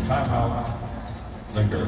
Timeout. Linger.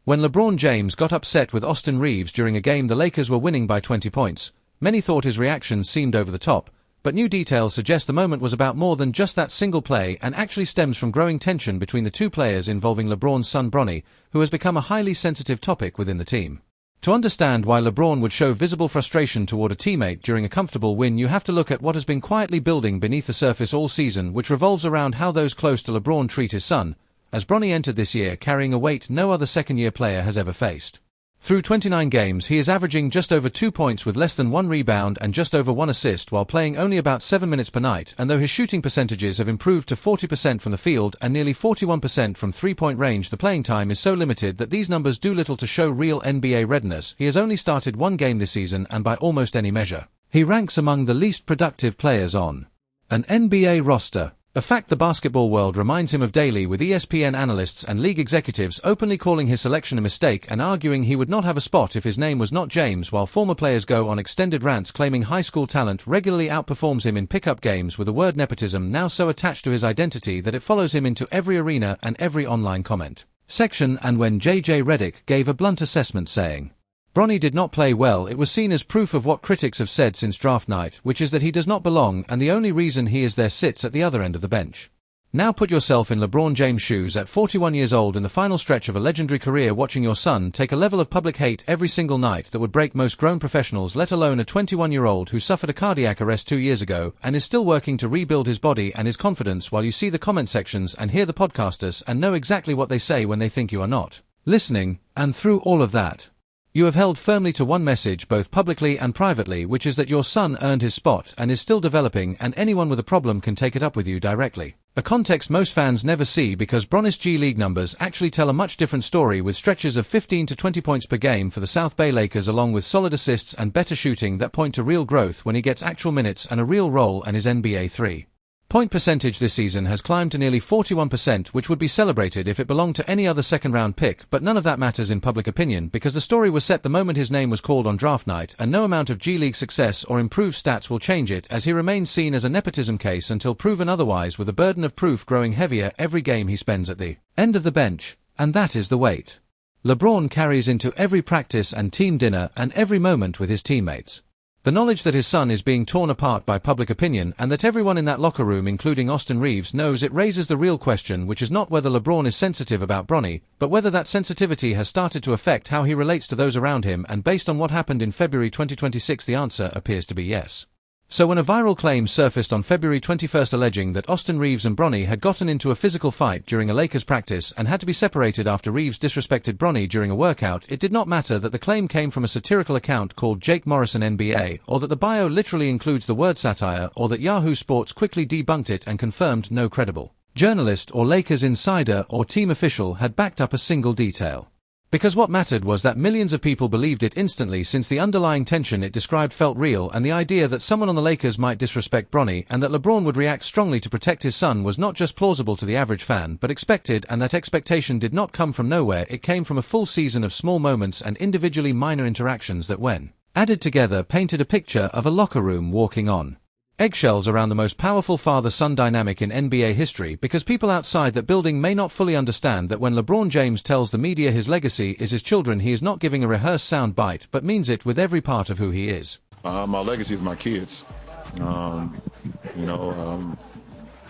When LeBron James got upset with Austin Reaves during a game the Lakers were winning by 20 points, many thought his reaction seemed over the top, but new details suggest the moment was about more than just that single play and actually stems from growing tension between the two players involving LeBron's son Bronny, who has become a highly sensitive topic within the team. To understand why LeBron would show visible frustration toward a teammate during a comfortable win, you have to look at what has been quietly building beneath the surface all season, which revolves around how those close to LeBron treat his son, as Bronny entered this year carrying a weight no other second-year player has ever faced. Through 29 games, he is averaging just over 2 points with less than 1 rebound and just over 1 assist while playing only about 7 minutes per night, and though his shooting percentages have improved to 40% from the field and nearly 41% from three-point range, the playing time is so limited that these numbers do little to show real NBA readiness. He has only started 1 game this season, and by almost any measure, he ranks among the least productive players on an NBA roster. A fact the basketball world reminds him of daily, with ESPN analysts and league executives openly calling his selection a mistake and arguing he would not have a spot if his name was not James, while former players go on extended rants claiming high school talent regularly outperforms him in pickup games, with the word nepotism now so attached to his identity that it follows him into every arena and every online comment section. And when JJ Redick gave a blunt assessment saying Bronny did not play well, it was seen as proof of what critics have said since draft night, which is that he does not belong, and the only reason he is there sits at the other end of the bench. Now put yourself in LeBron James' shoes at 41 years old in the final stretch of a legendary career, watching your son take a level of public hate every single night that would break most grown professionals, let alone a 21-year-old who suffered a cardiac arrest 2 years ago and is still working to rebuild his body and his confidence, while you see the comment sections and hear the podcasters and know exactly what they say when they think you are not listening. And through all of that, you have held firmly to one message both publicly and privately, which is that your son earned his spot and is still developing, and anyone with a problem can take it up with you directly. A context most fans never see, because Bronny's G League numbers actually tell a much different story, with stretches of 15 to 20 points per game for the South Bay Lakers, along with solid assists and better shooting that point to real growth when he gets actual minutes and a real role, and his NBA three-point percentage this season has climbed to nearly 41%, which would be celebrated if it belonged to any other second-round pick, but none of that matters in public opinion, because the story was set the moment his name was called on draft night, and no amount of G League success or improved stats will change it, as he remains seen as a nepotism case until proven otherwise, with the burden of proof growing heavier every game he spends at the end of the bench, and that is the weight LeBron carries into every practice and team dinner and every moment with his teammates. The knowledge that his son is being torn apart by public opinion, and that everyone in that locker room, including Austin Reaves, knows it, raises the real question, which is not whether LeBron is sensitive about Bronny, but whether that sensitivity has started to affect how he relates to those around him, and based on what happened in February 2026, the answer appears to be yes. So when a viral claim surfaced on February 21st alleging that Austin Reaves and Bronny had gotten into a physical fight during a Lakers practice and had to be separated after Reaves disrespected Bronny during a workout, it did not matter that the claim came from a satirical account called Jake Morrison NBA, or that the bio literally includes the word satire, or that Yahoo Sports quickly debunked it and confirmed no credible journalist or Lakers insider or team official had backed up a single detail. Because what mattered was that millions of people believed it instantly, since the underlying tension it described felt real, and the idea that someone on the Lakers might disrespect Bronny and that LeBron would react strongly to protect his son was not just plausible to the average fan, but expected, and that expectation did not come from nowhere. It came from a full season of small moments and individually minor interactions that, when added together, painted a picture of a locker room walking on eggshells around the most powerful father-son dynamic in NBA history, because people outside that building may not fully understand that when LeBron James tells the media his legacy is his children, he is not giving a rehearsed sound bite, but means it with every part of who he is. My legacy is my kids.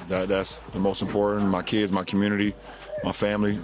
That's the most important. My kids, my community, my family,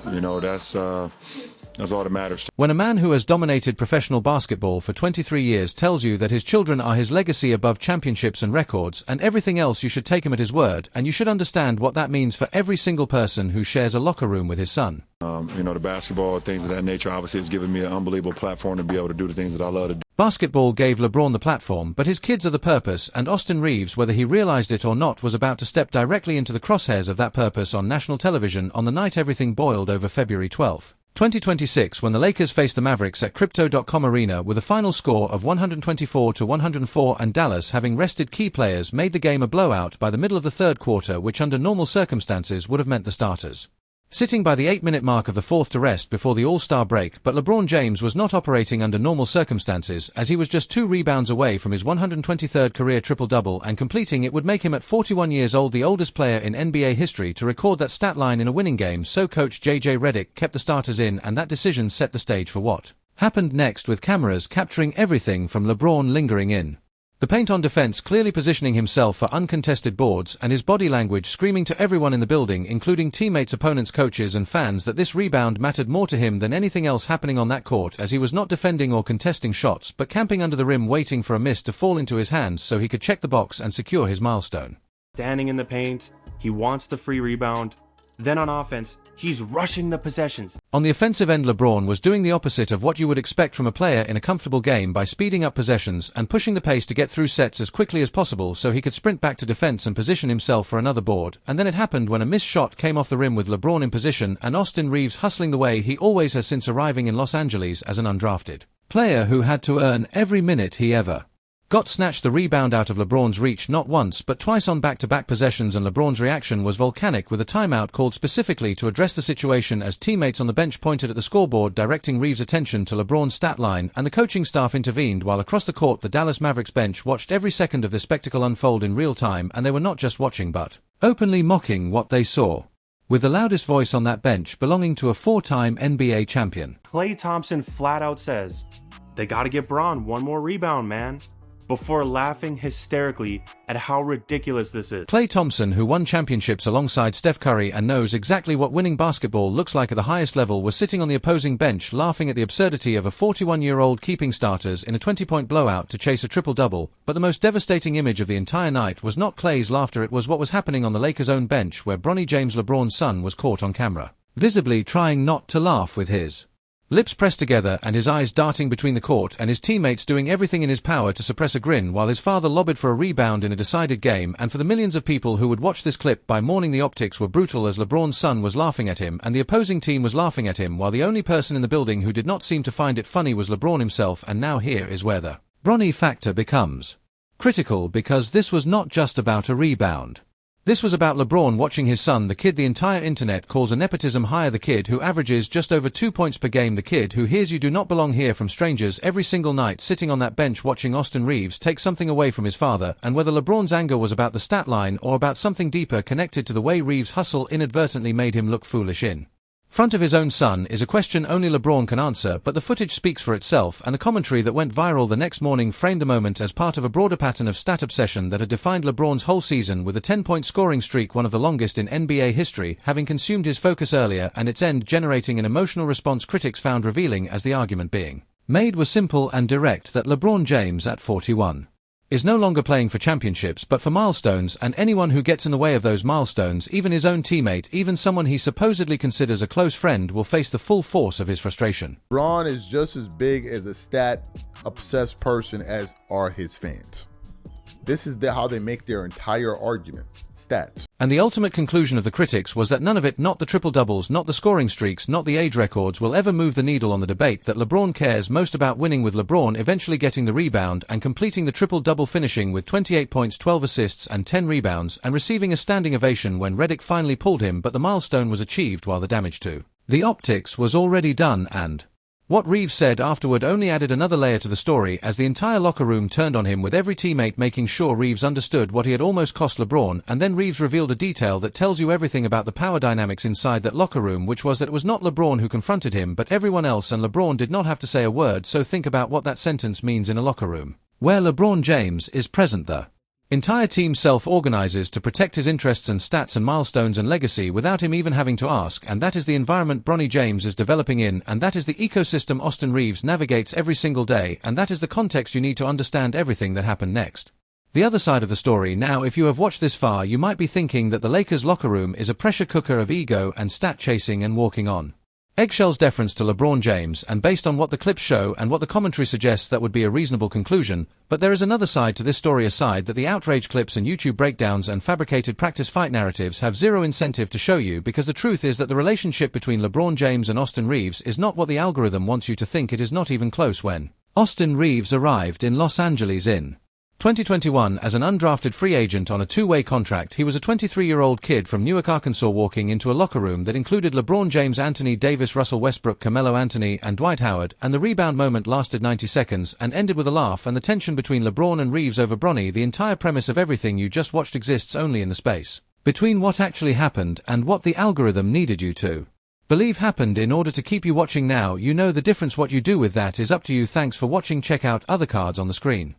that's all that matters. When a man who has dominated professional basketball for 23 years tells you that his children are his legacy above championships and records and everything else, you should take him at his word, and you should understand what that means for every single person who shares a locker room with his son. The basketball, things of that nature, obviously has given me an unbelievable platform to be able to do the things that I love to do. Basketball gave LeBron the platform, but his kids are the purpose, and Austin Reaves, whether he realized it or not, was about to step directly into the crosshairs of that purpose on national television on the night everything boiled over February 12, 2026, when the Lakers faced the Mavericks at Crypto.com Arena with a final score of 124-104, and Dallas, having rested key players, made the game a blowout by the middle of the third quarter, which under normal circumstances would have meant the starters Sitting by the 8-minute mark of the fourth to rest before the All-Star break, but LeBron James was not operating under normal circumstances, as he was just 2 rebounds away from his 123rd career triple-double, and completing it would make him at 41 years old the oldest player in NBA history to record that stat line in a winning game. So coach J.J. Redick kept the starters in, and that decision set the stage for what happened next, with cameras capturing everything from LeBron lingering in the paint on defense, clearly positioning himself for uncontested boards, and his body language screaming to everyone in the building, including teammates, opponents, coaches and fans, that this rebound mattered more to him than anything else happening on that court, as he was not defending or contesting shots, but camping under the rim waiting for a miss to fall into his hands so he could check the box and secure his milestone. Standing in the paint, he wants the free rebound. Then on offense, he's rushing the possessions. On the offensive end, LeBron was doing the opposite of what you would expect from a player in a comfortable game by speeding up possessions and pushing the pace to get through sets as quickly as possible so he could sprint back to defense and position himself for another board. And then it happened when a missed shot came off the rim with LeBron in position and Austin Reaves hustling the way he always has since arriving in Los Angeles as an undrafted player who had to earn every minute he ever got, snatched the rebound out of LeBron's reach not once but twice on back-to-back possessions, and LeBron's reaction was volcanic, with a timeout called specifically to address the situation as teammates on the bench pointed at the scoreboard directing Reaves' attention to LeBron's stat line, and the coaching staff intervened, while across the court the Dallas Mavericks bench watched every second of this spectacle unfold in real time, and they were not just watching but openly mocking what they saw, with the loudest voice on that bench belonging to a 4-time NBA champion. Klay Thompson flat out says, "They gotta get Bron one more rebound, man," before laughing hysterically at how ridiculous this is. Klay Thompson, who won championships alongside Steph Curry and knows exactly what winning basketball looks like at the highest level, was sitting on the opposing bench laughing at the absurdity of a 41-year-old keeping starters in a 20-point blowout to chase a triple-double. But the most devastating image of the entire night was not Klay's laughter, it was what was happening on the Lakers' own bench, where Bronny James, LeBron's son, was caught on camera, visibly trying not to laugh, with his lips pressed together and his eyes darting between the court, and his teammates doing everything in his power to suppress a grin while his father lobbied for a rebound in a decided game. And for the millions of people who would watch this clip by morning, the optics were brutal, as LeBron's son was laughing at him and the opposing team was laughing at him, while the only person in the building who did not seem to find it funny was LeBron himself. And now here is where the Bronny factor becomes critical, because this was not just about a rebound. This was about LeBron watching his son, the kid the entire internet calls a nepotism hire, the kid who averages just over 2 points per game, the kid who hears "you do not belong here" from strangers every single night, sitting on that bench watching Austin Reaves take something away from his father. And whether LeBron's anger was about the stat line or about something deeper connected to the way Reaves' hustle inadvertently made him look foolish in front of his own son, is a question only LeBron can answer, but the footage speaks for itself, and the commentary that went viral the next morning framed the moment as part of a broader pattern of stat obsession that had defined LeBron's whole season, with a 10-point scoring streak, one of the longest in NBA history, having consumed his focus earlier, and its end generating an emotional response critics found revealing, as the argument being made was simple and direct, that LeBron James at 41 is no longer playing for championships but for milestones, and anyone who gets in the way of those milestones, even his own teammate, even someone he supposedly considers a close friend, will face the full force of his frustration. Bron is just as big as a stat-obsessed person as are his fans. This is how they make their entire argument. Stats. And the ultimate conclusion of the critics was that none of it, not the triple-doubles, not the scoring streaks, not the age records, will ever move the needle on the debate that LeBron cares most about: winning, with LeBron eventually getting the rebound and completing the triple-double, finishing with 28 points, 12 assists and 10 rebounds, and receiving a standing ovation when Redick finally pulled him. But the milestone was achieved while the damage to the optics was already done, and what Reaves said afterward only added another layer to the story, as the entire locker room turned on him, with every teammate making sure Reaves understood what he had almost cost LeBron. And then Reaves revealed a detail that tells you everything about the power dynamics inside that locker room, which was that it was not LeBron who confronted him but everyone else, and LeBron did not have to say a word. So think about what that sentence means in a locker room where LeBron James is present. The entire team self-organizes to protect his interests and stats and milestones and legacy without him even having to ask, and that is the environment Bronny James is developing in, and that is the ecosystem Austin Reaves navigates every single day, and that is the context you need to understand everything that happened next. The other side of the story. Now, if you have watched this far, you might be thinking that the Lakers locker room is a pressure cooker of ego and stat chasing and walking on eggshells deference to LeBron James, and based on what the clips show and what the commentary suggests, that would be a reasonable conclusion. But there is another side to this story, a side that the outrage clips and YouTube breakdowns and fabricated practice fight narratives have zero incentive to show you, because the truth is that the relationship between LeBron James and Austin Reaves is not what the algorithm wants you to think. It is not even close. When Austin Reaves arrived in Los Angeles in 2021 as an undrafted free agent on a two-way contract. He was a 23-year-old kid from Newark, Arkansas, walking into a locker room that included LeBron James, Anthony Davis, Russell Westbrook, Carmelo Anthony, and Dwight Howard, and the rebound moment lasted 90 seconds and ended with a laugh and the tension between LeBron and Reaves over Bronny. The entire premise of everything you just watched exists only in the space between what actually happened and what the algorithm needed you to believe happened in order to keep you watching. Now you know the difference. What you do with that is up to you. Thanks for watching. Check out other cards on the screen.